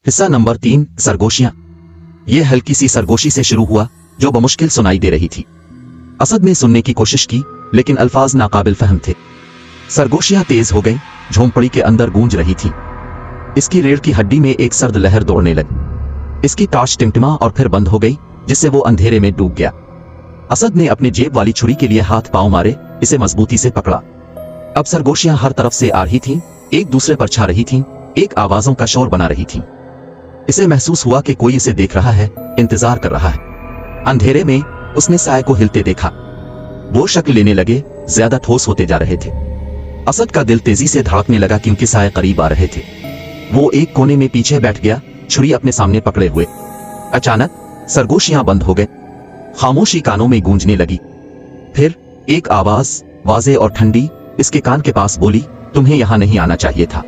हिस्सा नंबर 3, सरगोशियां। यह हल्की सी सरगोशी से शुरू हुआ जो बमुश्किल सुनाई दे रही थी। असद ने सुनने की कोशिश की लेकिन अल्फाज नाकाबिल फहम थे। सरगोशियां तेज हो गई, झोंपड़ी के अंदर गूंज रही थी। इसकी रीढ़ की हड्डी में एक सर्द लहर दौड़ने लगी। इसकी टॉर्च टिमटिमा और फिर बंद हो गई, जिससे वो अंधेरे में डूब गया। असद ने अपनी जेब वाली छुरी के लिए हाथ पांव मारे, इसे मजबूती से पकड़ा। अब सरगोशियां हर तरफ से आ रही थीं, एक दूसरे पर छा रही थीं, एक आवाजों का शोर बना रही थीं। इसे महसूस हुआ कि कोई इसे देख रहा है, इंतजार कर रहा है। अंधेरे में उसने साए को हिलते देखा। वो शक्ल लेने लगे, ज्यादा ठोस होते जा रहे थे। असद का दिल तेजी से धड़कने लगा क्योंकि साए करीब आ रहे थे। वो एक कोने में पीछे बैठ गया, छुरी अपने सामने पकड़े हुए। अचानक सरगोशियां बंद हो गए। खामोशी कानों में गूंजने लगी। फिर एक आवाज, वाज़े और ठंडी, इसके कान के पास बोली, तुम्हें यहां नहीं आना चाहिए था।